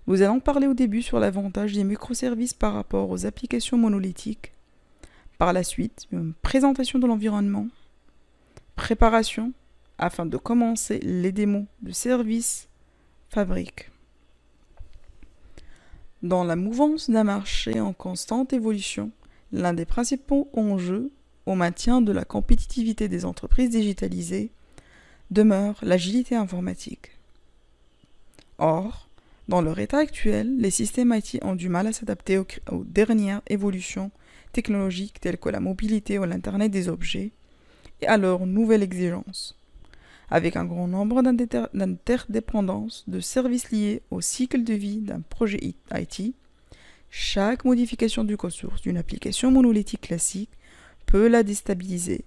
Nous allons parler au début sur l'avantage des microservices par rapport aux applications monolithiques. Par la suite, une présentation de l'environnement, préparation afin de commencer les démos de services fabrique. Dans la mouvance d'un marché en constante évolution, l'un des principaux enjeux au maintien de la compétitivité des entreprises digitalisées demeure l'agilité informatique. Or, dans leur état actuel, les systèmes IT ont du mal à s'adapter aux dernières évolutions technologiques telles que la mobilité ou l'Internet des objets et à leurs nouvelles exigences. Avec un grand nombre d'interdépendances de services liés au cycle de vie d'un projet IT, chaque modification du code source d'une application monolithique classique peut la déstabiliser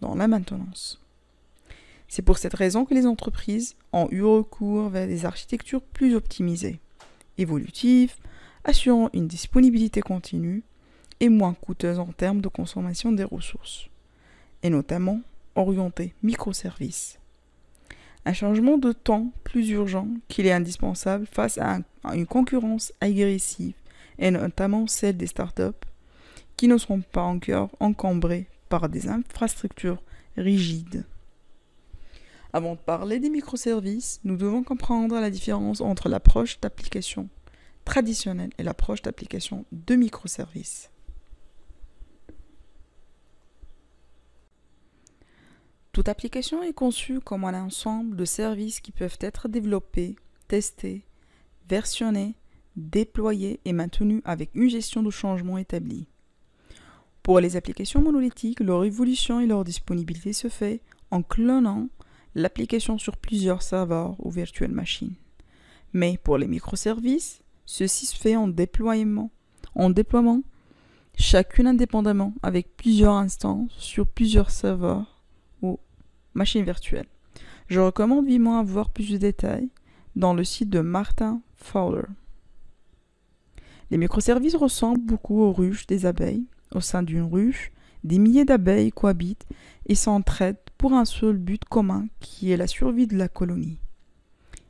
dans la maintenance. C'est pour cette raison que les entreprises ont eu recours vers des architectures plus optimisées, évolutives, assurant une disponibilité continue et moins coûteuses en termes de consommation des ressources, et notamment orientées microservices. Un changement de temps plus urgent qu'il est indispensable face à une concurrence agressive, et notamment celle des startups, qui ne sont pas encore encombrées par des infrastructures rigides. Avant de parler des microservices, nous devons comprendre la différence entre l'approche d'application traditionnelle et l'approche d'application de microservices. Toute application est conçue comme un ensemble de services qui peuvent être développés, testés, versionnés, déployés et maintenus avec une gestion de changement établie. Pour les applications monolithiques, leur évolution et leur disponibilité se fait en clonant l'application sur plusieurs serveurs ou virtual machines. Mais pour les microservices, ceci se fait en déploiement, chacune indépendamment avec plusieurs instances sur plusieurs serveurs ou machines virtuelles. Je recommande vivement à voir plus de détails dans le site de Martin Fowler. Les microservices ressemblent beaucoup aux ruches des abeilles. Au sein d'une ruche, des milliers d'abeilles cohabitent et s'entraident pour un seul but commun qui est la survie de la colonie.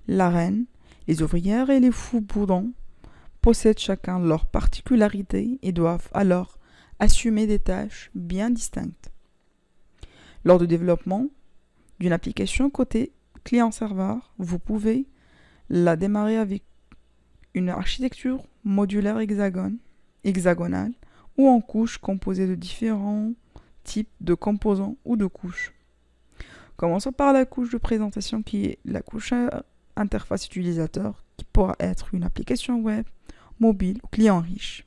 La reine, les ouvrières et les fous bourdons possèdent chacun leurs particularités et doivent alors assumer des tâches bien distinctes. Lors du développement d'une application côté client-serveur, vous pouvez la démarrer avec une architecture modulaire hexagonale ou en couches composées de différents types de composants ou de couches. Commençons par la couche de présentation qui est la couche interface utilisateur qui pourra être une application web, mobile ou client riche.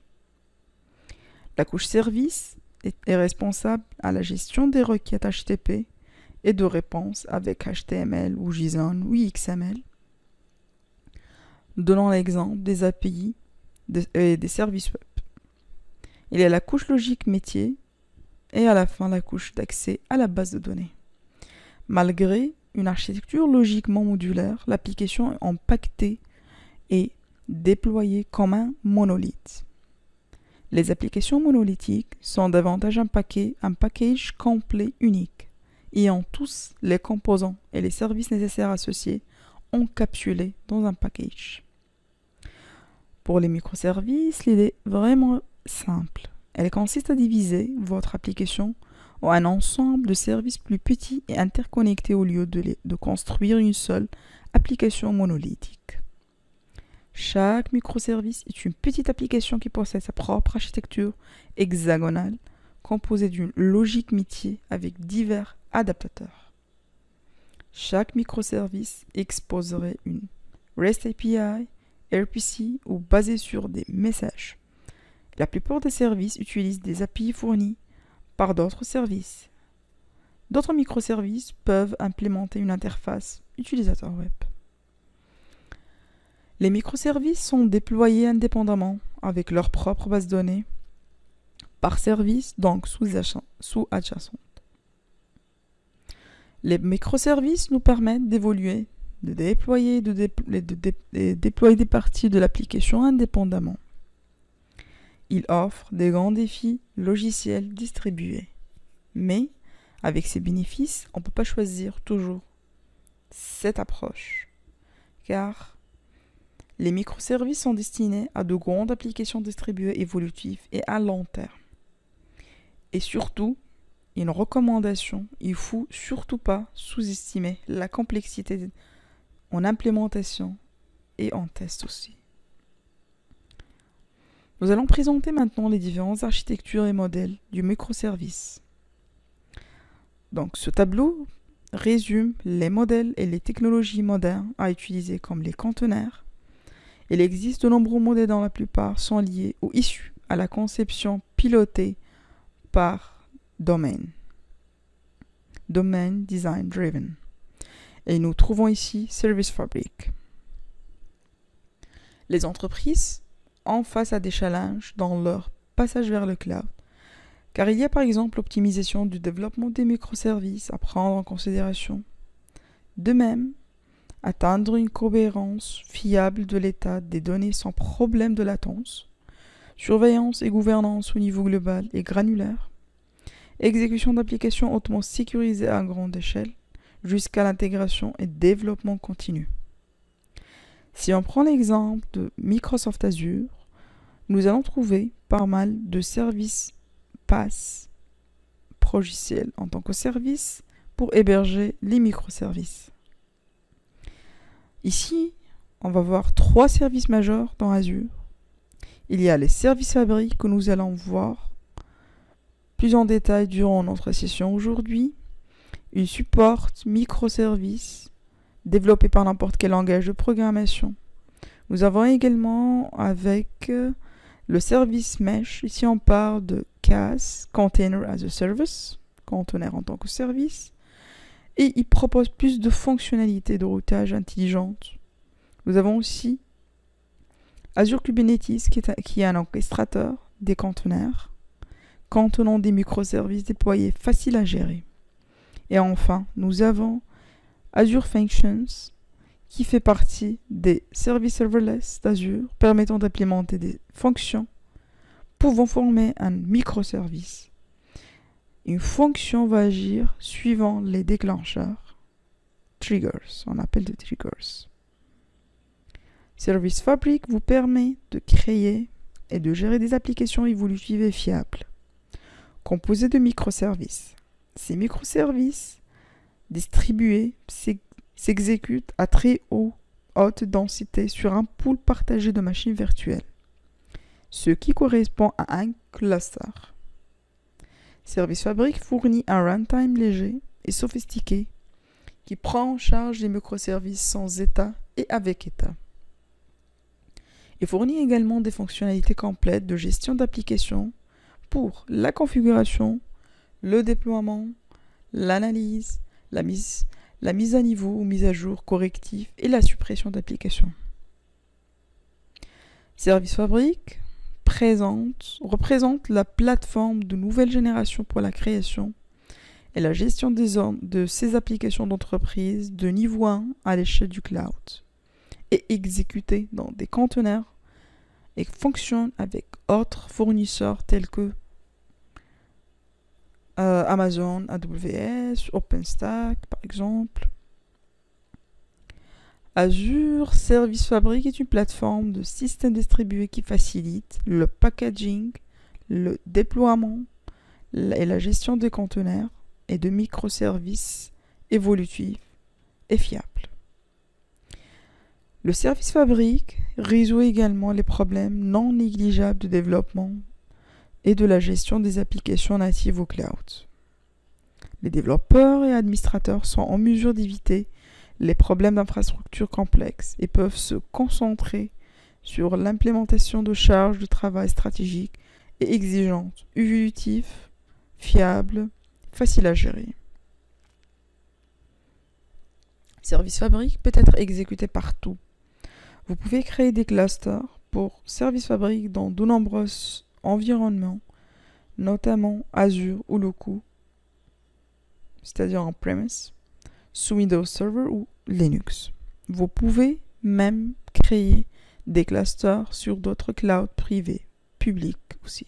La couche service est responsable à la gestion des requêtes HTTP et de réponses avec HTML ou JSON ou XML. Donnons l'exemple des API et des services web. Il y a la couche logique métier et à la fin la couche d'accès à la base de données. Malgré une architecture logiquement modulaire, l'application est empaquetée et déployée comme un monolithe. Les applications monolithiques sont davantage un package complet unique, ayant tous les composants et les services nécessaires associés encapsulés dans un package. Pour les microservices, l'idée est vraiment simple. Elle consiste à diviser votre application en un ensemble de services plus petits et interconnectés au lieu de construire une seule application monolithique. Chaque microservice est une petite application qui possède sa propre architecture hexagonale composée d'une logique métier avec divers adaptateurs. Chaque microservice exposerait une REST API, RPC ou basée sur des messages. La plupart des services utilisent des API fournis par d'autres services. D'autres microservices peuvent implémenter une interface utilisateur web. Les microservices sont déployés indépendamment avec leur propre base de données par service, donc sous-adjacente. Les microservices nous permettent d'évoluer, de déployer des parties de l'application indépendamment. Ils offrent des grands défis logiciels distribués. Mais, avec ces bénéfices, on ne peut pas choisir toujours cette approche. Car Les microservices sont destinés à de grandes applications distribuées évolutives et à long terme. Et surtout, une recommandation, il ne faut surtout pas sous-estimer la complexité en implémentation et en test aussi. Nous allons présenter maintenant les différentes architectures et modèles du microservice. Donc ce tableau résume les modèles et les technologies modernes à utiliser comme les conteneurs. Il existe de nombreux modèles dont la plupart sont liés ou issus à la conception pilotée par Domain Design Driven. Et nous trouvons ici Service Fabric. Les entreprises ont face à des challenges dans leur passage vers le cloud, car il y a par exemple l'optimisation du développement des microservices à prendre en considération. De même, atteindre une cohérence fiable de l'état des données sans problème de latence, surveillance et gouvernance au niveau global et granulaire, exécution d'applications hautement sécurisées à grande échelle, jusqu'à l'intégration et développement continu. Si on prend l'exemple de Microsoft Azure, nous allons trouver pas mal de services PaaS, progiciels en tant que service, pour héberger les microservices. Ici, on va voir 3 services majeurs dans Azure. Il y a les services fabriques que nous allons voir plus en détail durant notre session aujourd'hui. Ils supportent microservices développés par n'importe quel langage de programmation. Nous avons également avec le service Mesh, ici on parle de CaaS, Container as a Service, conteneur en tant que service, et il propose plus de fonctionnalités de routage intelligentes. Nous avons aussi Azure Kubernetes qui est un orchestrateur des conteneurs, contenant des microservices déployés faciles à gérer. Et enfin, nous avons Azure Functions, qui fait partie des services serverless d'Azure, permettant d'implémenter des fonctions pouvant former un microservice. Une fonction va agir suivant les déclencheurs, triggers, on appelle des triggers. Service Fabric vous permet de créer et de gérer des applications évolutives et fiables, composées de microservices. Ces microservices distribués s'exécutent à très haute densité sur un pool partagé de machines virtuelles, ce qui correspond à un cluster. Service Fabric fournit un runtime léger et sophistiqué qui prend en charge les microservices sans état et avec état. Il fournit également des fonctionnalités complètes de gestion d'applications pour la configuration, le déploiement, l'analyse, la mise à niveau ou mise à jour corrective et la suppression d'applications. Service Fabric représente la plateforme de nouvelle génération pour la création et la gestion de ces applications d'entreprise de niveau 1 à l'échelle du cloud et exécutées dans des conteneurs et fonctionne avec autres fournisseurs tels que Amazon, AWS, OpenStack par exemple. Azure Service Fabric est une plateforme de systèmes distribués qui facilite le packaging, le déploiement et la gestion des conteneurs et de microservices évolutifs et fiables. Le Service Fabric résout également les problèmes non négligeables de développement et de la gestion des applications natives au cloud. Les développeurs et administrateurs sont en mesure d'éviter les problèmes d'infrastructure complexes et peuvent se concentrer sur l'implémentation de charges de travail stratégiques et exigeantes, évolutives, fiables, faciles à gérer. Service Fabric peut être exécuté partout. Vous pouvez créer des clusters pour Service Fabric dans de nombreux environnements, notamment Azure ou locaux, c'est-à-dire en premise, sous Windows Server ou Linux. Vous pouvez même créer des clusters sur d'autres clouds privés, publics aussi.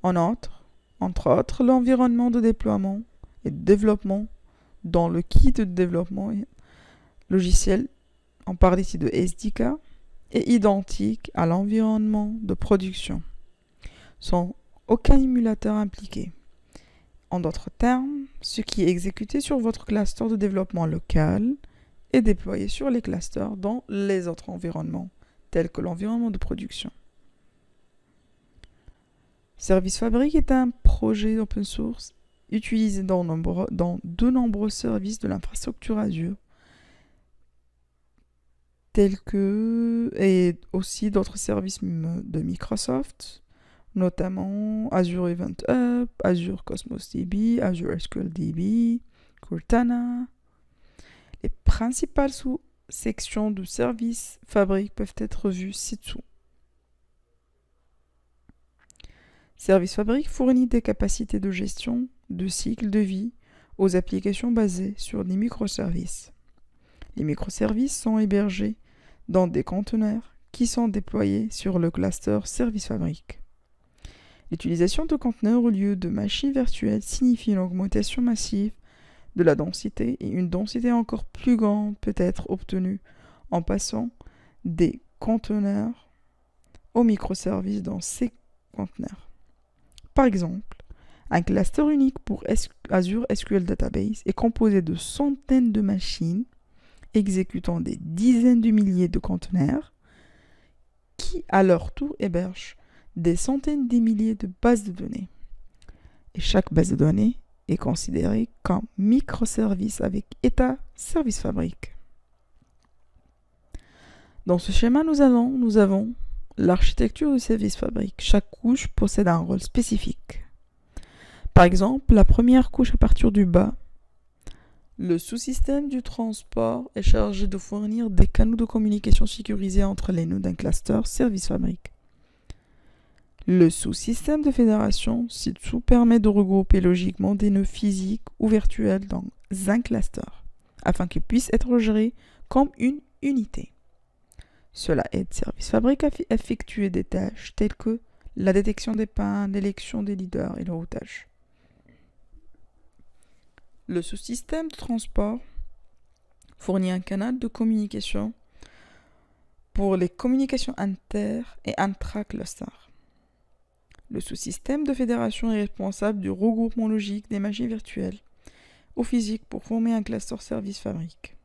Entre autres, l'environnement de déploiement et de développement dans le kit de développement logiciel. On parle ici de SDK est identique à l'environnement de production, sans aucun émulateur impliqué. En d'autres termes, ce qui est exécuté sur votre cluster de développement local est déployé sur les clusters dans les autres environnements, tels que l'environnement de production. Service Fabric est un projet open source utilisé dans de nombreux services de l'infrastructure Azure, tels que, et aussi d'autres services de Microsoft, notamment Azure Event Hub, Azure Cosmos DB, Azure SQL DB, Cortana. Les principales sous-sections de Service Fabric peuvent être vues ci-dessous. Service Fabric fournit des capacités de gestion de cycle de vie aux applications basées sur des microservices. Les microservices sont hébergés dans des conteneurs qui sont déployés sur le cluster Service Fabric. L'utilisation de conteneurs au lieu de machines virtuelles signifie une augmentation massive de la densité et une densité encore plus grande peut être obtenue en passant des conteneurs aux microservices dans ces conteneurs. Par exemple, un cluster unique pour Azure SQL Database est composé de centaines de machines exécutant des dizaines de milliers de conteneurs qui, à leur tour, hébergent des centaines de milliers de bases de données. Et chaque base de données est considérée comme microservice avec état Service Fabric. Dans ce schéma, nous avons l'architecture de Service Fabric. Chaque couche possède un rôle spécifique. Par exemple, la première couche à partir du bas, le sous-système du transport est chargé de fournir des canaux de communication sécurisés entre les nœuds d'un cluster Service Fabric. Le sous-système de fédération ci-dessous permet de regrouper logiquement des nœuds physiques ou virtuels dans un cluster, afin qu'ils puissent être gérés comme une unité. Cela aide Service Fabric à effectuer des tâches telles que la détection des pannes, l'élection des leaders et le routage. Le sous-système de transport fournit un canal de communication pour les communications inter- et intra-cluster. Le sous-système de fédération est responsable du regroupement logique des machines virtuelles ou physiques pour former un cluster Service Fabric.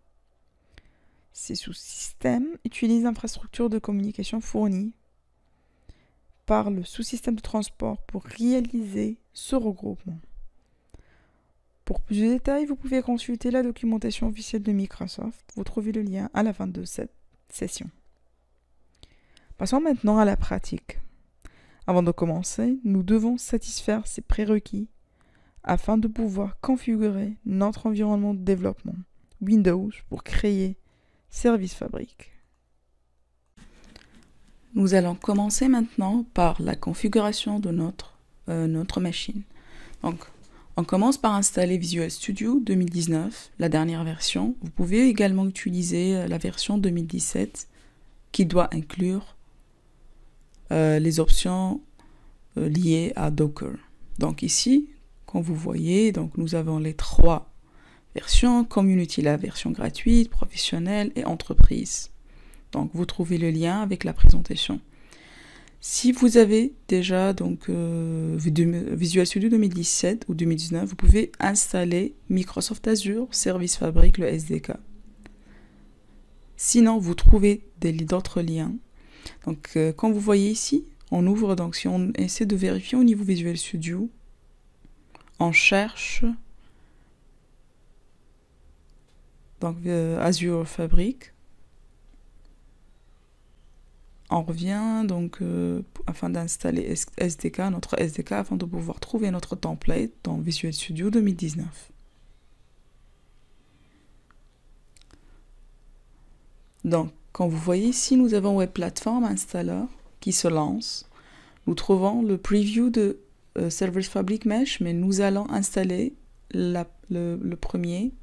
Ces sous-systèmes utilisent l'infrastructure de communication fournie par le sous-système de transport pour réaliser ce regroupement. Pour plus de détails, vous pouvez consulter la documentation officielle de Microsoft. Vous trouvez le lien à la fin de cette session. Passons maintenant à la pratique. Avant de commencer, nous devons satisfaire ces prérequis afin de pouvoir configurer notre environnement de développement Windows pour créer Service Fabric. Nous allons commencer maintenant par la configuration de notre machine. Donc, on commence par installer Visual Studio 2019, la dernière version. Vous pouvez également utiliser la version 2017 qui doit inclure les options liées à Docker. Donc ici, comme vous voyez, donc nous avons les trois versions, Community, la version gratuite, professionnelle et entreprise. Donc vous trouvez le lien avec la présentation. Si vous avez déjà Visual Studio 2017 ou 2019, vous pouvez installer Microsoft Azure Service Fabric, le SDK. Sinon, vous trouvez d'autres liens. Donc, comme vous voyez ici, on ouvre, donc si on essaie de vérifier au niveau Visual Studio, on cherche donc Azure Fabric. On revient donc afin d'installer notre SDK, afin de pouvoir trouver notre template dans Visual Studio 2019. Donc, comme vous voyez ici, nous avons Web Platform Installer qui se lance. Nous trouvons le preview de Service Fabric Mesh, mais nous allons installer le premier.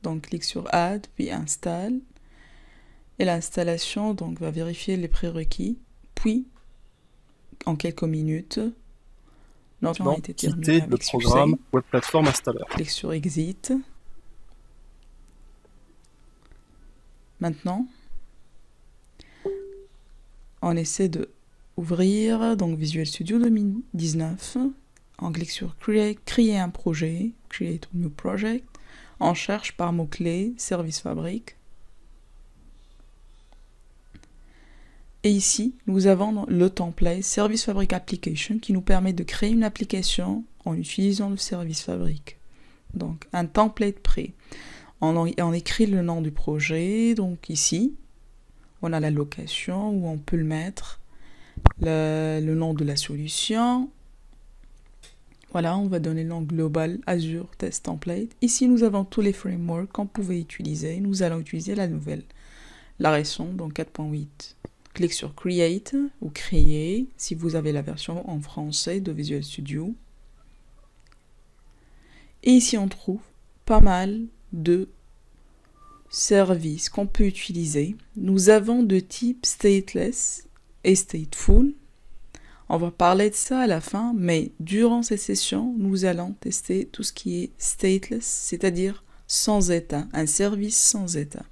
Donc, clique sur Add, puis Install. Et l'installation donc va vérifier les prérequis, puis en quelques minutes, notre a été terminé avec le programme Web Platform Installer. Clique sur Exit. Maintenant, on essaie de ouvrir donc Visual Studio 2019. On clique sur créer un projet, Create a New Project. On cherche par mot-clé Service Fabric. Et ici, nous avons le template Service Fabric Application qui nous permet de créer une application en utilisant le Service Fabric. Donc, un template prêt. On écrit le nom du projet. Donc, ici, on a la location où on peut le mettre, le nom de la solution. Voilà, on va donner le nom global Azure Test Template. Ici, nous avons tous les frameworks qu'on pouvait utiliser. Nous allons utiliser la nouvelle, la récente, donc 4.8. Clique sur Create ou Créer si vous avez la version en français de Visual Studio. Et ici, on trouve pas mal de services qu'on peut utiliser. Nous avons de type stateless et stateful. On va parler de ça à la fin, mais durant cette session, nous allons tester tout ce qui est stateless, c'est-à-dire sans état, un service sans état.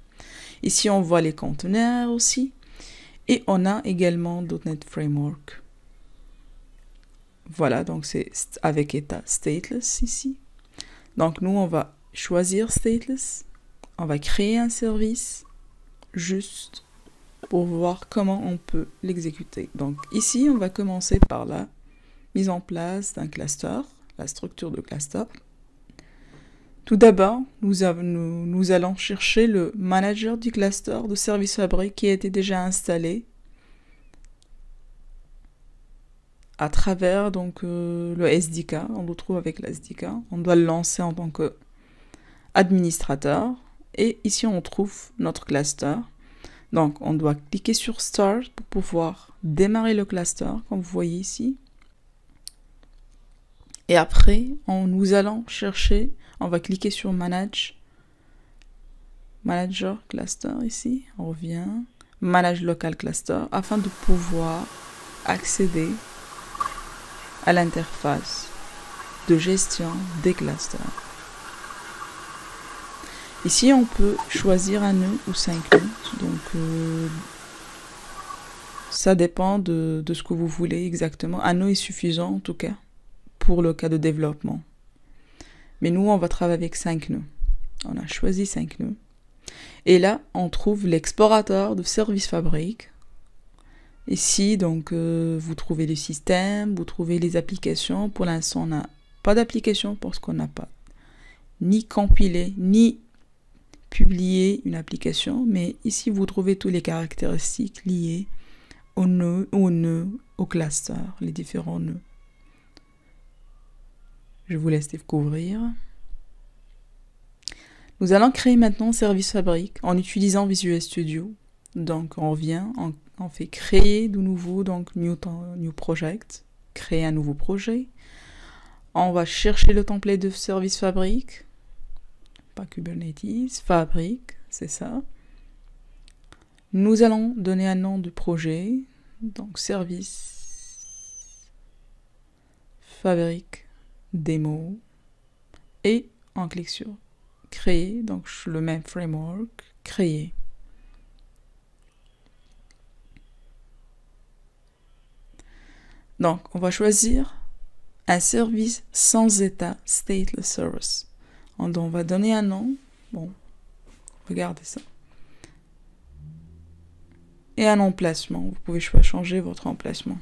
Ici, on voit les conteneurs aussi. Et on a également .NET Framework. Voilà, donc c'est avec état stateless ici. Donc nous, on va choisir stateless. On va créer un service juste pour voir comment on peut l'exécuter. Donc ici, on va commencer par la mise en place d'un cluster, la structure de cluster. Tout d'abord, nous allons chercher le manager du cluster de Service Fabric qui a été déjà installé à travers donc, le SDK. On le trouve avec le SDK. On doit le lancer en tant qu'administrateur. Et ici, on trouve notre cluster. Donc, on doit cliquer sur Start pour pouvoir démarrer le cluster, comme vous voyez ici. Et après, nous allons chercher, on va cliquer sur Manager Cluster ici. On revient. Manage Local Cluster afin de pouvoir accéder à l'interface de gestion des clusters. Ici, on peut choisir un nœud ou 5 nœuds. Donc, ça dépend de ce que vous voulez exactement. Un nœud est suffisant, en tout cas, pour le cas de développement. Mais nous, on va travailler avec 5 nœuds. On a choisi 5 nœuds. Et là, on trouve l'explorateur de Service Fabric. Ici, donc, vous trouvez le système, vous trouvez les applications. Pour l'instant, on n'a pas d'application parce qu'on n'a pas ni compilé, ni publié une application. Mais ici, vous trouvez toutes les caractéristiques liées au nœud, au cluster, les différents nœuds. Je vous laisse découvrir. Nous allons créer maintenant Service Fabric en utilisant Visual Studio. Donc, on vient, on fait créer de nouveau, donc new project, créer un nouveau projet. On va chercher le template de Service Fabric, pas Kubernetes, Fabric, c'est ça. Nous allons donner un nom de projet, donc Service Fabric Démo, et on clique sur Créer, donc le même framework, Créer. Donc, on va choisir un service sans état, stateless service. On va donner un nom. Bon, regardez ça. Et un emplacement. Vous pouvez changer votre emplacement.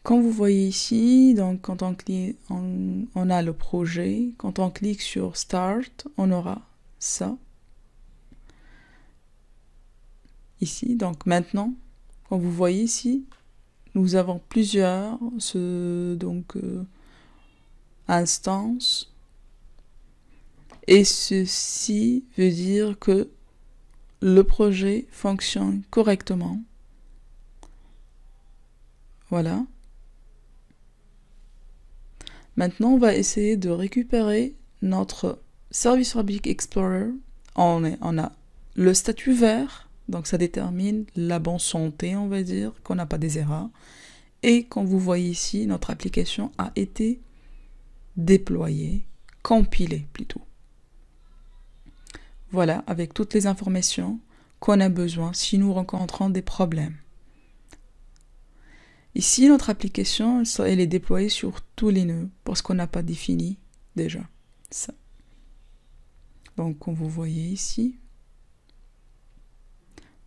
Comme vous voyez ici, donc quand on clique, on a le projet. Quand on clique sur Start, on aura ça. Ici, donc maintenant, comme vous voyez ici, nous avons plusieurs instances. Et ceci veut dire que le projet fonctionne correctement. Voilà. Maintenant, on va essayer de récupérer notre Service Fabric Explorer. On a le statut vert, donc ça détermine la bonne santé, on va dire, qu'on n'a pas des erreurs. Et comme vous voyez ici, notre application a été déployée, compilée plutôt. Voilà, avec toutes les informations qu'on a besoin si nous rencontrons des problèmes. Ici, notre application, elle est déployée sur tous les nœuds parce qu'on n'a pas défini déjà ça. Donc, comme vous voyez ici,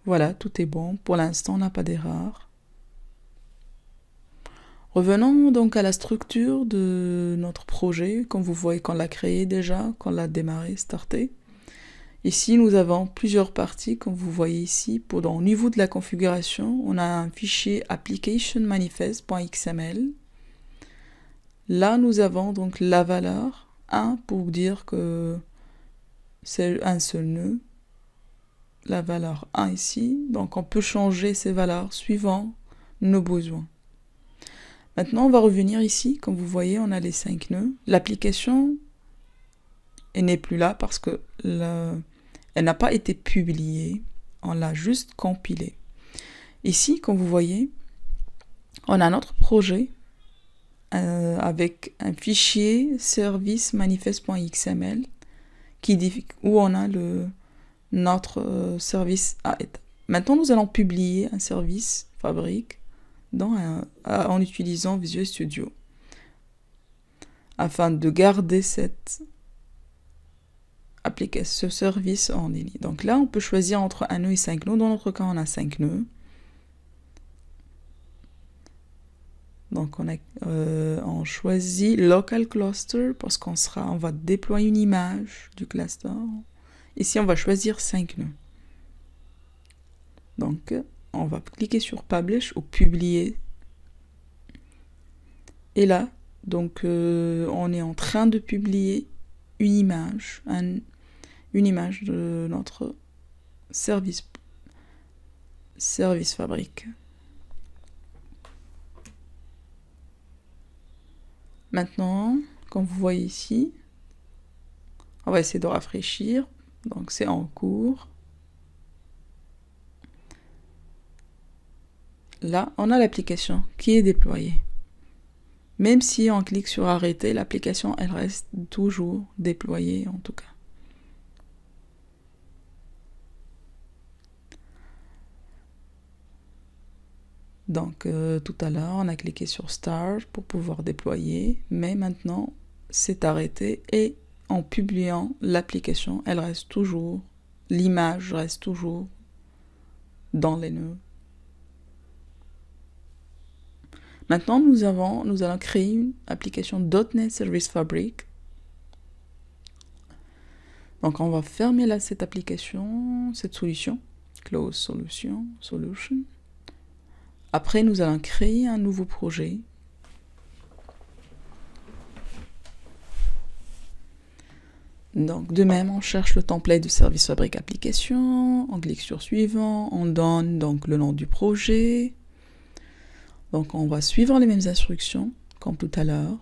voilà, tout est bon. Pour l'instant, on n'a pas d'erreur. Revenons donc à la structure de notre projet. Comme vous voyez qu'on l'a créé déjà, qu'on l'a démarré, starté. Ici, nous avons plusieurs parties, comme vous voyez ici. Au niveau de la configuration, on a un fichier applicationmanifest.xml. Là, nous avons donc la valeur 1 pour dire que c'est un seul nœud. La valeur 1 ici. Donc, on peut changer ces valeurs suivant nos besoins. Maintenant, on va revenir ici. Comme vous voyez, on a les 5 nœuds. L'application n'est plus là parce que elle n'a pas été publiée. On l'a juste compilée. Ici, comme vous voyez, on a notre projet avec un fichier service-manifest.xml où on a notre service à état. Maintenant, nous allons publier un service fabrique en utilisant Visual Studio afin de garder ce service en ligne. Donc là, on peut choisir entre un nœud et 5 nœuds. Dans notre cas, on a 5 nœuds. Donc on choisit Local Cluster parce on va déployer une image du cluster. Ici, on va choisir 5 nœuds. Donc, on va cliquer sur Publish ou Publier. Et là, donc, on est en train de publier une image de notre service fabrique. Maintenant, comme vous voyez ici, on va essayer de rafraîchir. Donc, c'est en cours. Là, on a l'application qui est déployée. Même si on clique sur arrêter, l'application, elle reste toujours déployée en tout cas. Donc, tout à l'heure, on a cliqué sur Start pour pouvoir déployer. Mais maintenant, c'est arrêté et en publiant l'application, elle reste toujours, l'image reste toujours dans les nœuds. Maintenant, nous allons créer une application .NET Service Fabric. Donc, on va fermer cette application, cette solution, Close Solution. Après, nous allons créer un nouveau projet. Donc, de même, on cherche le template de Service Fabric Application, on clique sur Suivant, on donne donc le nom du projet. Donc, on va suivre les mêmes instructions, comme tout à l'heure.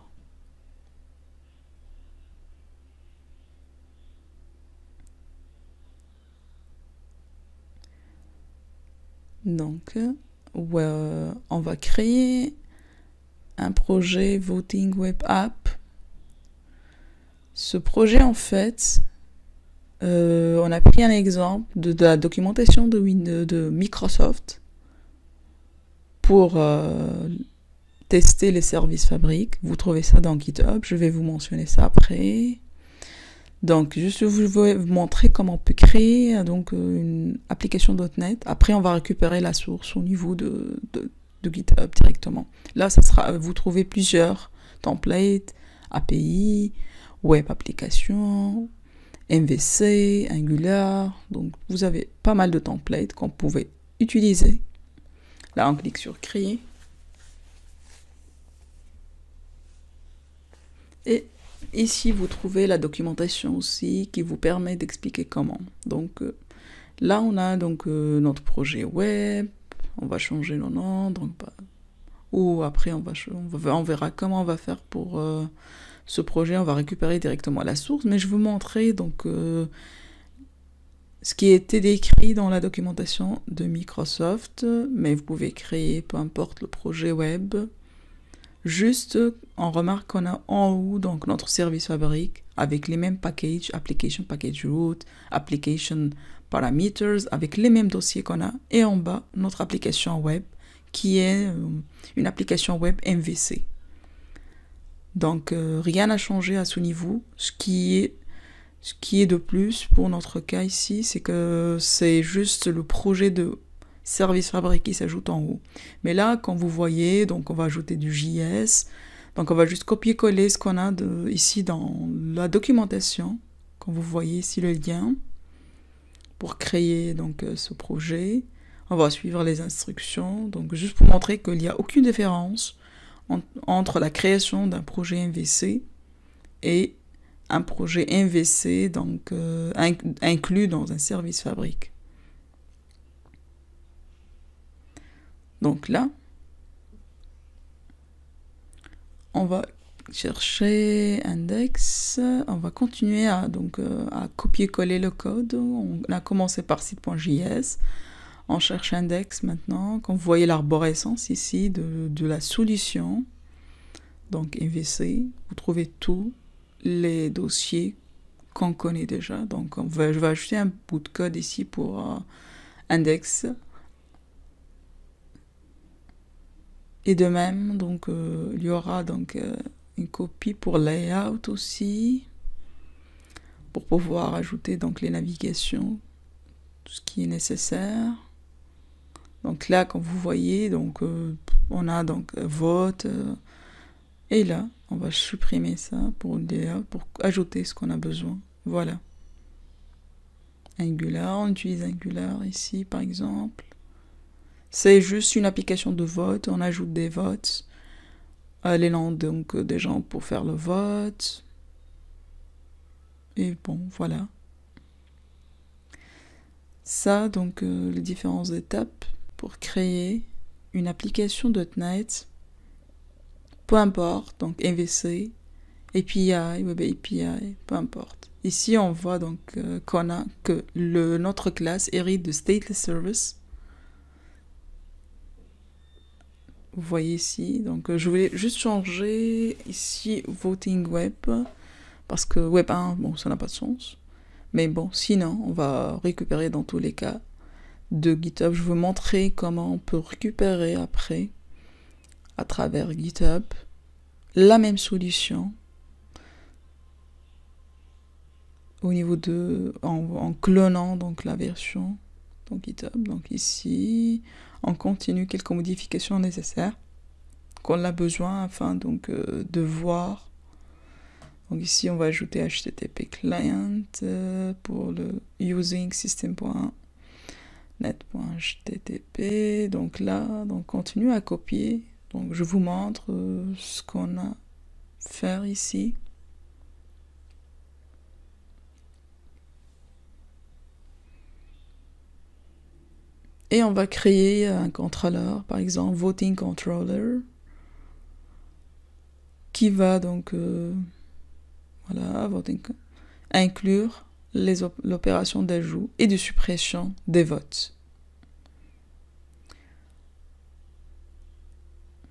Donc, on va créer un projet Voting Web App. Ce projet, en fait, on a pris un exemple de la documentation de Microsoft pour tester les services fabriques. Vous trouvez ça dans GitHub, je vais vous mentionner ça après. Donc, juste je vais vous montrer comment on peut créer donc, une application .NET. Après, on va récupérer la source au niveau de GitHub directement. Là, vous trouvez plusieurs templates, API, Web Application, MVC, Angular. Donc, vous avez pas mal de templates qu'on pouvait utiliser. Là, on clique sur Créer. Et ici, vous trouvez la documentation aussi qui vous permet d'expliquer comment. Donc, là, on a donc notre projet web. On va changer le nom. Donc, ou après, on verra comment on va faire pour ce projet. On va récupérer directement la source. Mais je vais vous montrer donc ce qui était décrit dans la documentation de Microsoft. Mais vous pouvez créer, peu importe le projet web. Juste, on remarque qu'on a en haut donc notre service fabrique avec les mêmes packages, application package root, application parameters, avec les mêmes dossiers qu'on a. Et en bas, notre application web qui est une application web MVC. Donc, rien n'a changé à ce niveau. Ce qui est de plus pour notre cas ici, c'est que c'est juste le projet de service fabrique qui s'ajoute en haut. Mais là, quand vous voyez, donc on va ajouter du JS. Donc on va juste copier-coller ce qu'on a ici dans la documentation. Quand vous voyez ici le lien pour créer donc ce projet. On va suivre les instructions. Donc juste pour montrer qu'il n'y a aucune différence entre la création d'un projet MVC et un projet MVC donc inclus dans un service fabrique. Donc là, on va chercher index, on va continuer à copier-coller le code. On a commencé par site.js, on cherche index maintenant. Quand vous voyez l'arborescence ici de la solution, donc MVC, vous trouvez tous les dossiers qu'on connaît déjà. Donc je vais ajouter un bout de code ici pour index. Et de même, donc, il y aura donc une copie pour layout aussi, pour pouvoir ajouter donc les navigations, tout ce qui est nécessaire. Donc là, comme vous voyez, donc on a donc vote, et là, on va supprimer ça pour layout, pour ajouter ce qu'on a besoin. Voilà. Angular, on utilise Angular ici, par exemple. C'est juste une application de vote, on ajoute des votes, les noms donc des gens pour faire le vote. Et bon, voilà. Ça, donc, les différentes étapes pour créer une application .NET, peu importe, donc MVC, API, Web API, peu importe. Ici, on voit donc qu'on a que notre classe hérite de Stateless Service. Vous voyez ici, donc je voulais juste changer ici Voting Web, parce que Web 1, bon, ça n'a pas de sens. Mais bon, sinon, on va récupérer dans tous les cas de GitHub. Je vais vous montrer comment on peut récupérer après, à travers GitHub, la même solution, au niveau en clonant donc la version. Donc GitHub, donc ici, on continue quelques modifications nécessaires qu'on a besoin afin donc de voir. Donc ici, on va ajouter HTTP client pour le using system.net.http. Donc là, donc continue à copier. Donc je vous montre ce qu'on a à faire ici. Et on va créer un contrôleur, par exemple voting controller, qui va donc voilà, inclure l'opération d'ajout et de suppression des votes.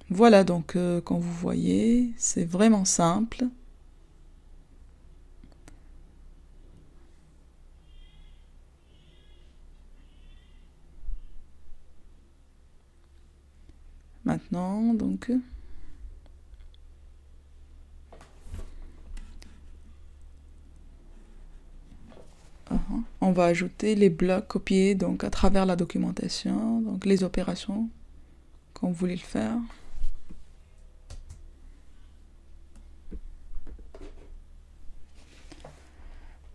Voilà donc comme vous voyez, c'est vraiment simple. Maintenant, donc, on va ajouter les blocs copiés donc à travers la documentation, donc les opérations qu'on voulait le faire.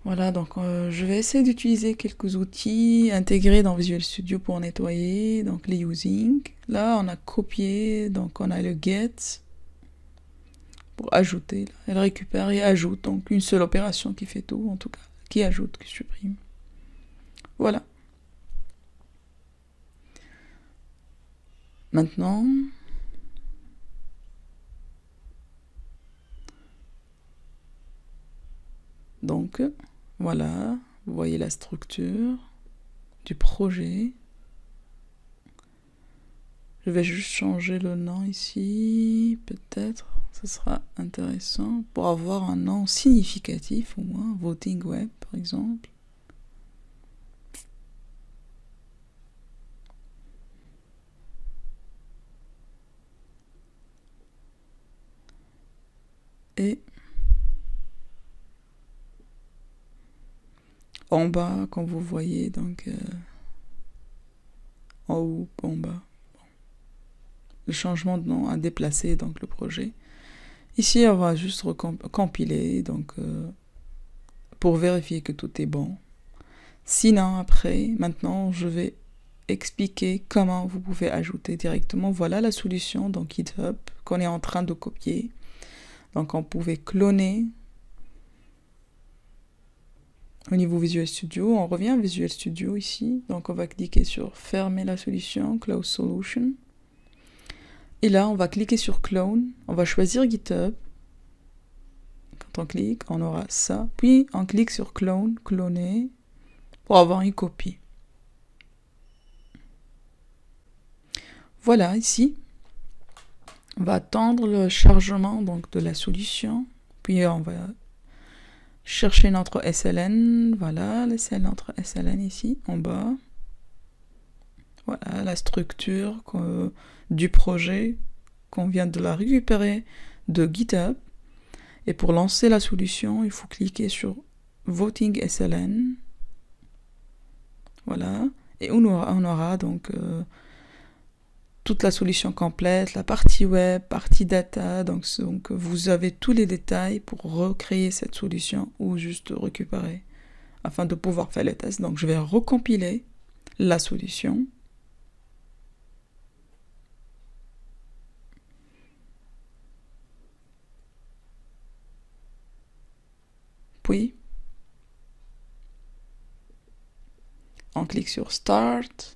Voilà, donc je vais essayer d'utiliser quelques outils intégrés dans Visual Studio pour nettoyer, donc les using. Là, on a copié, donc on a le get pour ajouter. Là. Elle récupère et ajoute, donc une seule opération qui fait tout, en tout cas, qui ajoute, qui supprime. Voilà. Maintenant, donc, voilà, vous voyez la structure du projet. Je vais juste changer le nom ici, peut-être, ce sera intéressant pour avoir un nom significatif au moins, Voting Web par exemple. Et en bas, comme vous voyez, donc en haut, en bas, le changement de nom a déplacé donc le projet. Ici, on va juste compiler donc pour vérifier que tout est bon. Sinon, après, maintenant, je vais expliquer comment vous pouvez ajouter directement. Voilà la solution dans GitHub qu'on est en train de copier. Donc, on pouvait cloner au niveau Visual Studio. On revient à Visual Studio ici. Donc, on va cliquer sur fermer la solution, Close Solution. Et là, on va cliquer sur Clone. On va choisir GitHub. Quand on clique, on aura ça. Puis, on clique sur Clone, cloner, pour avoir une copie. Voilà, ici, on va attendre le chargement donc, de la solution. Puis, on va chercher notre SLN. Voilà, notre SLN ici, en bas. Voilà, la structure du projet qu'on vient de la récupérer de GitHub. Et pour lancer la solution, il faut cliquer sur Voting SLN. Voilà. Et on aura donc toute la solution complète, la partie web, partie data. Donc vous avez tous les détails pour recréer cette solution ou juste récupérer afin de pouvoir faire les tests. Donc je vais recompiler la solution. Puis, on clique sur Start.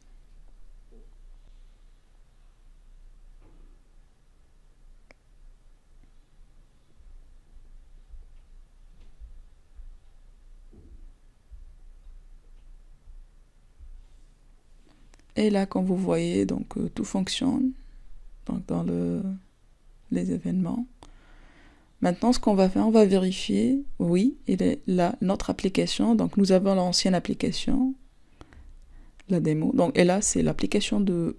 Et là, comme vous voyez, donc tout fonctionne donc, dans les événements. Maintenant, ce qu'on va faire, on va vérifier. Oui, il est là, notre application. Donc, nous avons l'ancienne application, la démo. Donc, et là, c'est l'application de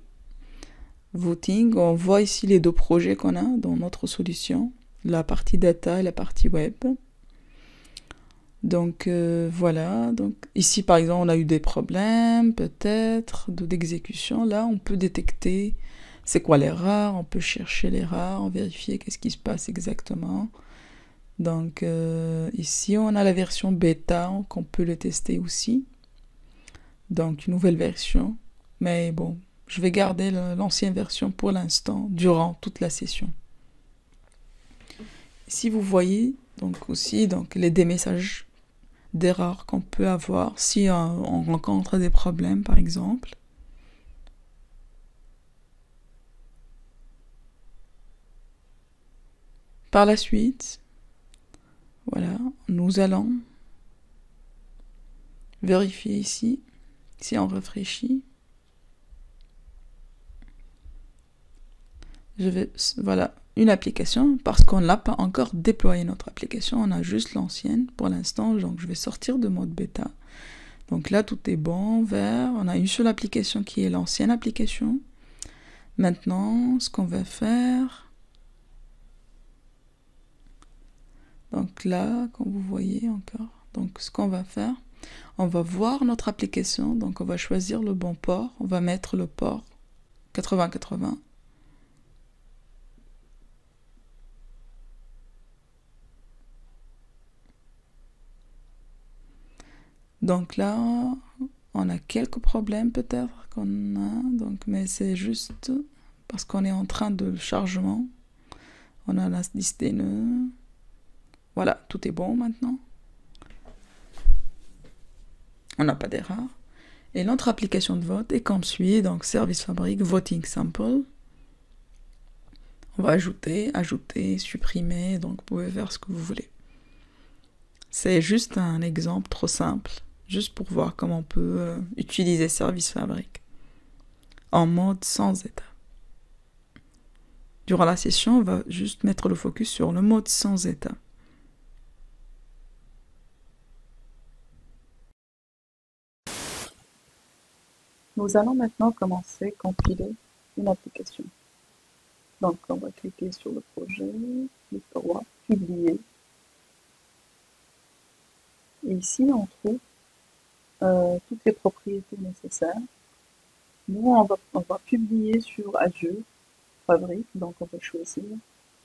voting. On voit ici les deux projets qu'on a dans notre solution, la partie data et la partie web. Donc, voilà. Donc, ici, par exemple, on a eu des problèmes, peut-être, d'exécution. Là, on peut détecter c'est quoi l'erreur, on peut chercher l'erreur, vérifier qu'est-ce qui se passe exactement. Donc ici on a la version bêta qu'on peut le tester aussi. Donc une nouvelle version. Mais bon, je vais garder l'ancienne version pour l'instant, durant toute la session. Ici vous voyez donc aussi donc, des messages d'erreur qu'on peut avoir si on rencontre des problèmes par exemple. Par la suite, voilà, nous allons vérifier ici, si on réfléchit. Voilà, une application, parce qu'on n'a pas encore déployé notre application, on a juste l'ancienne pour l'instant, donc je vais sortir de mode bêta. Donc là, tout est bon, vert, on a une seule application qui est l'ancienne application. Maintenant, ce qu'on va faire... Donc là, comme vous voyez encore, donc ce qu'on va faire, on va voir notre application, donc on va choisir le bon port, on va mettre le port 8080. Donc là, on a quelques problèmes peut-être qu'on a, donc, mais c'est juste parce qu'on est en train de chargement. On a la liste des nœuds. Voilà, tout est bon maintenant. On n'a pas d'erreur. Et notre application de vote est comme suit, donc Service Fabric, Voting Sample. On va ajouter, supprimer, donc vous pouvez faire ce que vous voulez. C'est juste un exemple trop simple, juste pour voir comment on peut utiliser Service Fabric en mode sans état. Durant la session, on va juste mettre le focus sur le mode sans état. Nous allons maintenant commencer à compiler une application. Donc, on va cliquer sur le projet, clic droit, publier. Et ici, on trouve toutes les propriétés nécessaires. Nous, on va publier sur Azure Fabric. Donc, on va choisir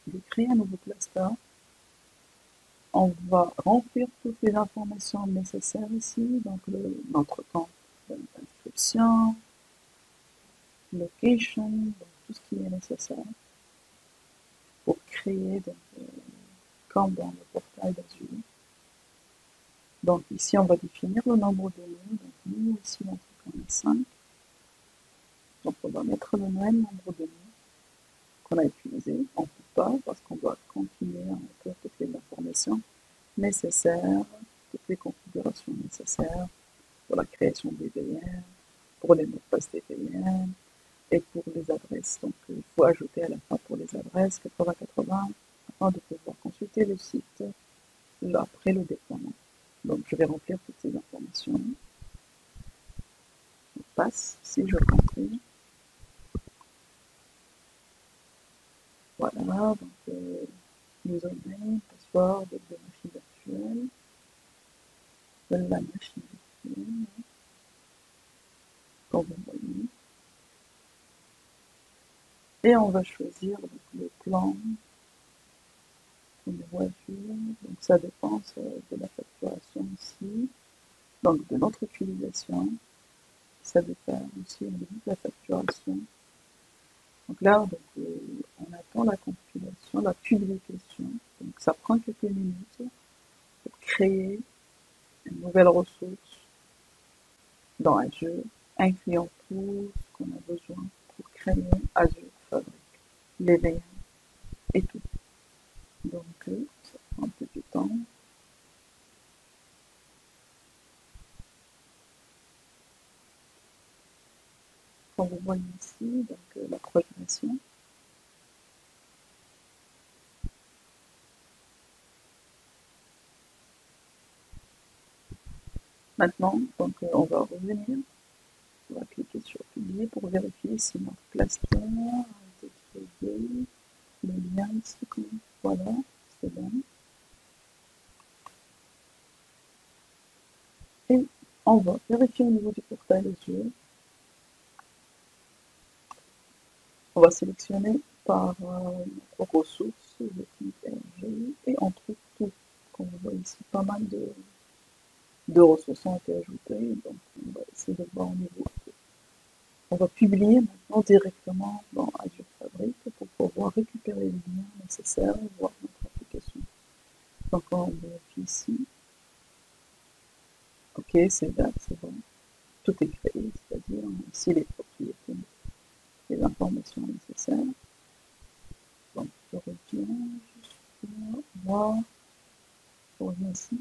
de créer un nouveau cluster. On va remplir toutes les informations nécessaires ici. Donc, notre compte d'inscription, location, donc tout ce qui est nécessaire pour créer, donc, comme dans le portail d'Azure. Donc ici, on va définir le nombre de nœuds. Donc nous, ici, on a 5. Donc on va mettre le même nombre de nœuds qu'on a utilisé. On ne peut pas parce qu'on doit continuer à mettre toutes les informations nécessaires, toutes les configurations nécessaires pour la création des VM, pour les mots de passe des VM et pour les adresses. Donc il faut ajouter à la fin pour les adresses 8080 afin de pouvoir consulter le site après le déploiement. Donc je vais remplir toutes ces informations. Je passe, si je confirme. Voilà, donc username, password de machine virtuelle, de la machine virtuelle, comme vous voyez. Et on va choisir donc, le plan de voiture. Donc ça dépend de la facturation ici, donc de notre utilisation. Ça dépend aussi au niveau de la facturation. Donc là, donc, on attend la compilation, la publication. Donc ça prend quelques minutes pour créer une nouvelle ressource dans Azure, incluant tout ce qu'on a besoin pour créer Azure Fabric, les VM et tout. Donc ça prend un peu de temps. Comme vous voyez ici, donc la progression. Maintenant, donc, on va revenir, on va cliquer sur publier pour vérifier si notre cluster a été créé, le lien ici, voilà, c'est bon. Et on va vérifier au niveau du portail Azure. On va sélectionner par notre ressource, le clic RG, et on trouve tout. Comme vous voyez ici, pas mal de ressources ont été ajoutées, donc on va essayer de voir au niveau. On va publier maintenant directement dans Azure Fabric pour pouvoir récupérer les liens nécessaires et voir notre application. Donc on vérifie ici. Ok, c'est là, c'est bon. Tout est créé, c'est-à-dire ici les propriétés, les informations nécessaires. Donc je reviens juste pour voir. Je reviens ici.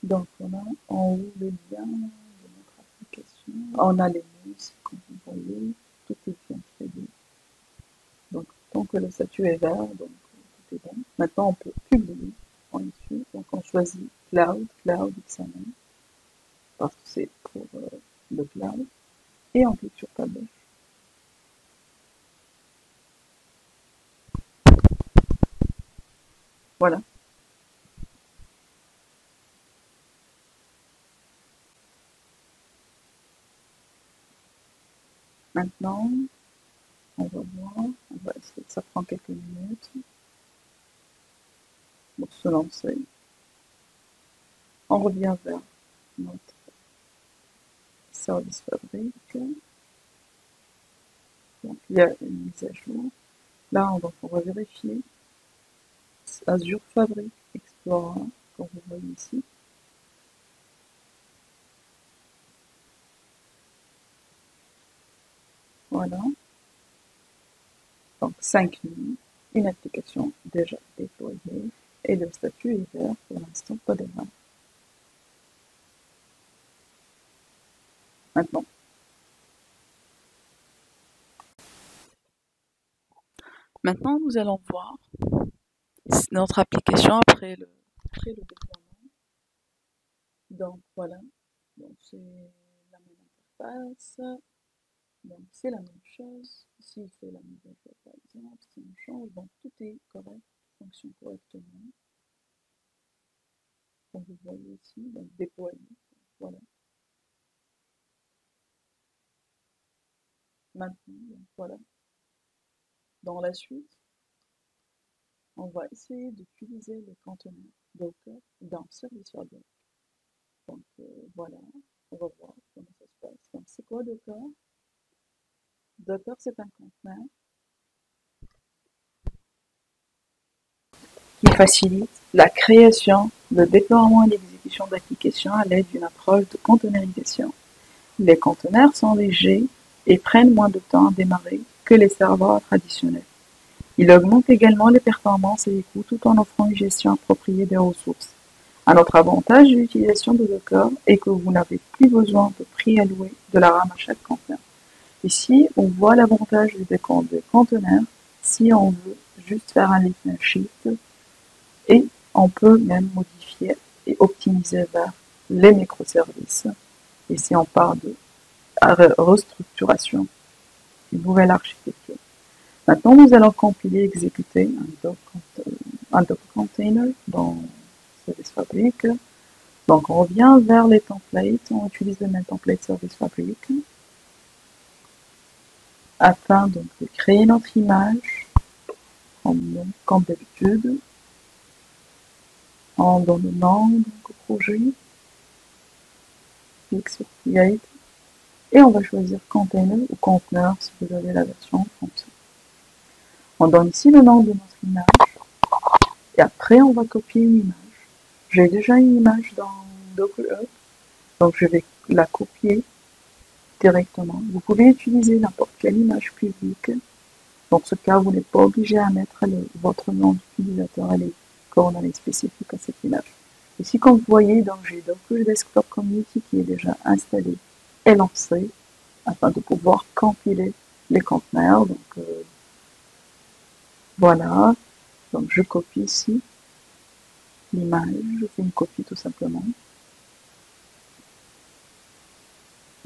Donc on a en haut le lien de notre application. On a les mots ici, comme vous voyez. Tout est bien créé. Donc tant que le statut est vert, donc tout est bon. Maintenant on peut publier en issue. Donc on choisit Cloud XML, parce que c'est pour le cloud. Et on clique sur Publish. Voilà. Maintenant, on va voir, on va essayer, ça prend quelques minutes pour se lancer. On revient vers notre service Fabric. Donc il y a une mise à jour. Là, on va vérifier Azure Fabric Explorer, comme vous voyez ici. Voilà. Donc 5 lignes, une application déjà déployée et le statut est vert pour l'instant, pas d'erreur. Maintenant, Maintenant, nous allons voir notre application après le déploiement. Donc voilà, donc c'est la même interface, donc c'est la même chose. Ici, il fait la mise à jour par exemple, si on change, donc tout est correct, fonctionne correctement. Comme vous voyez ici, donc déployé, voilà. Maintenant, donc voilà. Dans la suite, on va essayer d'utiliser les conteneurs Docker dans Service Fabric. Donc voilà, on va voir comment ça se passe. Donc c'est quoi Docker? Docker, c'est un conteneur qui facilite la création, le déploiement et l'exécution d'applications à l'aide d'une approche de containerisation. Les conteneurs sont légers et prennent moins de temps à démarrer que les serveurs traditionnels. Il augmente également les performances et les coûts tout en offrant une gestion appropriée des ressources. Un autre avantage de l'utilisation de Docker est que vous n'avez plus besoin de préallouer de la RAM à chaque conteneur. Ici, on voit l'avantage des conteneurs si on veut juste faire un lift and shift, et on peut même modifier et optimiser vers les microservices. Ici, on parle de restructuration d'une nouvelle architecture. Maintenant, nous allons compiler et exécuter un Docker container dans Service Fabric. Donc, on revient vers les templates. On utilise le même template Service Fabric afin donc de créer notre image comme d'habitude. On donne le nom donc, au projet. Clique sur Create. Et on va choisir Container ou Conteneur si vous avez la version française. On donne ici le nom de notre image. Et après, on va copier une image. J'ai déjà une image dans Docker Hub, donc je vais la copier directement. Vous pouvez utiliser n'importe quelle image publique. Dans ce cas, vous n'êtes pas obligé à mettre votre nom d'utilisateur et les coordonnées spécifiques à cette image. Ici, comme vous voyez, j'ai Docker Desktop Community qui est déjà installé et lancé afin de pouvoir compiler les conteneurs. Donc, voilà. Donc, je copie ici l'image. Je fais une copie tout simplement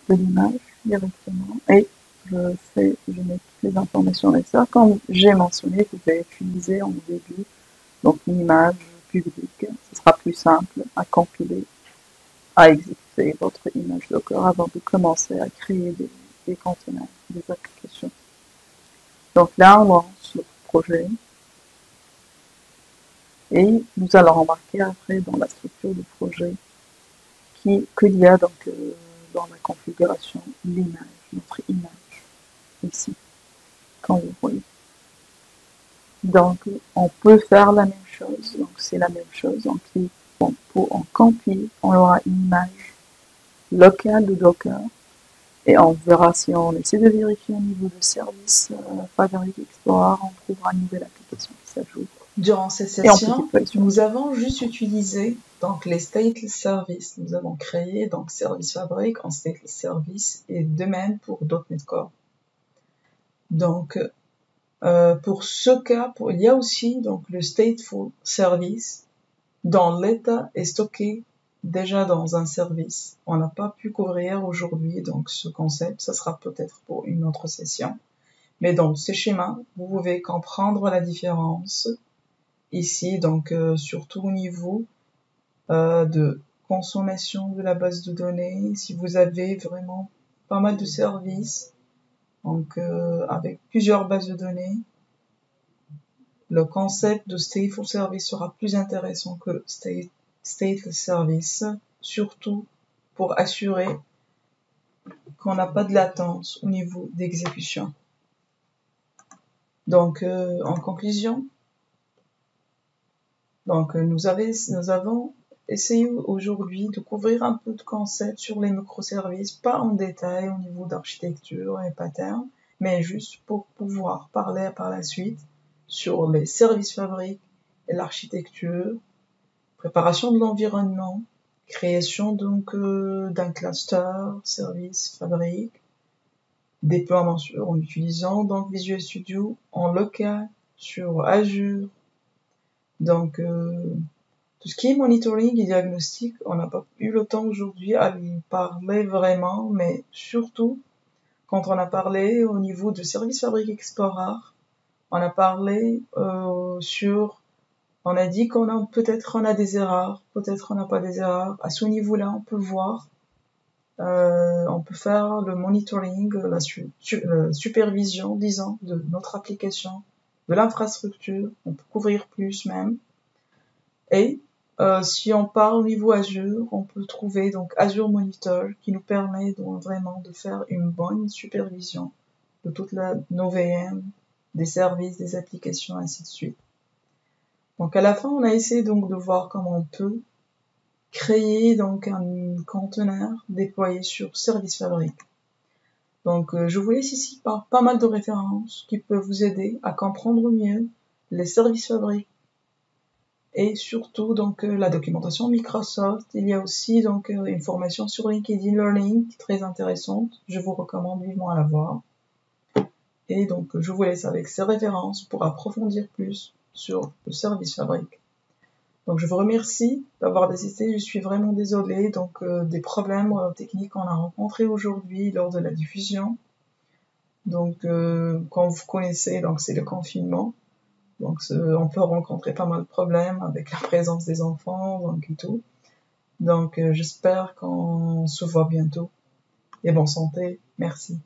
de l'image directement et je mets toutes les informations nécessaires. Comme j'ai mentionné, vous pouvez utiliser en début donc une image publique. Ce sera plus simple à compiler, à exécuter votre image Docker avant de commencer à créer des conteneurs, des applications. Donc là, on lance le projet et nous allons remarquer après dans la structure du projet qu'il y a donc dans la configuration l'image, notre image ici, comme vous voyez. Donc on peut faire la même chose, donc c'est la même chose, on compile, on aura une image locale de Docker et on verra si on essaie de vérifier au niveau de service Fabric Explorer, on trouvera une nouvelle application qui s'ajoute. Durant cette session, nous avons juste utilisé donc les stateless services. Nous avons créé donc Service Fabric en stateless service et de même pour .NET Core. Donc pour ce cas, il y a aussi donc le stateful service dont l'état est stocké déjà dans un service. On n'a pas pu couvrir aujourd'hui donc ce concept, ça sera peut-être pour une autre session. Mais dans ce schéma, vous pouvez comprendre la différence ici, donc surtout au niveau de consommation de la base de données. Si vous avez vraiment pas mal de services, donc avec plusieurs bases de données, le concept de stateful service sera plus intéressant que stateless service, surtout pour assurer qu'on n'a pas de latence au niveau d'exécution. Donc en conclusion, donc nous avons essayé aujourd'hui de couvrir un peu de concepts sur les microservices, pas en détail au niveau d'architecture et pattern, mais juste pour pouvoir parler par la suite sur les services fabriques et l'architecture, préparation de l'environnement, création donc d'un cluster, service fabrique, déploiement en utilisant donc Visual Studio en local sur Azure. Donc, tout ce qui est monitoring et diagnostic, on n'a pas eu le temps aujourd'hui à y parler vraiment, mais surtout, quand on a parlé au niveau de Service Fabric Explorer, on a parlé on a dit peut-être on a des erreurs, peut-être on n'a pas des erreurs. À ce niveau-là, on peut voir, on peut faire le monitoring, la supervision, disons, de notre application, de l'infrastructure. On peut couvrir plus même. Et si on part au niveau Azure, on peut trouver donc Azure Monitor qui nous permet donc vraiment de faire une bonne supervision de toute nos VM, des services, des applications, ainsi de suite. Donc à la fin, on a essayé donc de voir comment on peut créer donc un conteneur déployé sur Service Fabric. Donc je vous laisse ici pas mal de références qui peuvent vous aider à comprendre mieux les Service Fabric et surtout donc la documentation Microsoft. Il y a aussi donc une formation sur LinkedIn Learning qui est très intéressante. Je vous recommande vivement à la voir. Et donc je vous laisse avec ces références pour approfondir plus sur le Service Fabric. Donc je vous remercie d'avoir assisté. Je suis vraiment désolée donc des problèmes techniques qu'on a rencontrés aujourd'hui lors de la diffusion. Donc comme vous connaissez, donc c'est le confinement. Donc on peut rencontrer pas mal de problèmes avec la présence des enfants donc et tout. Donc j'espère qu'on se voit bientôt. Et bonne santé. Merci.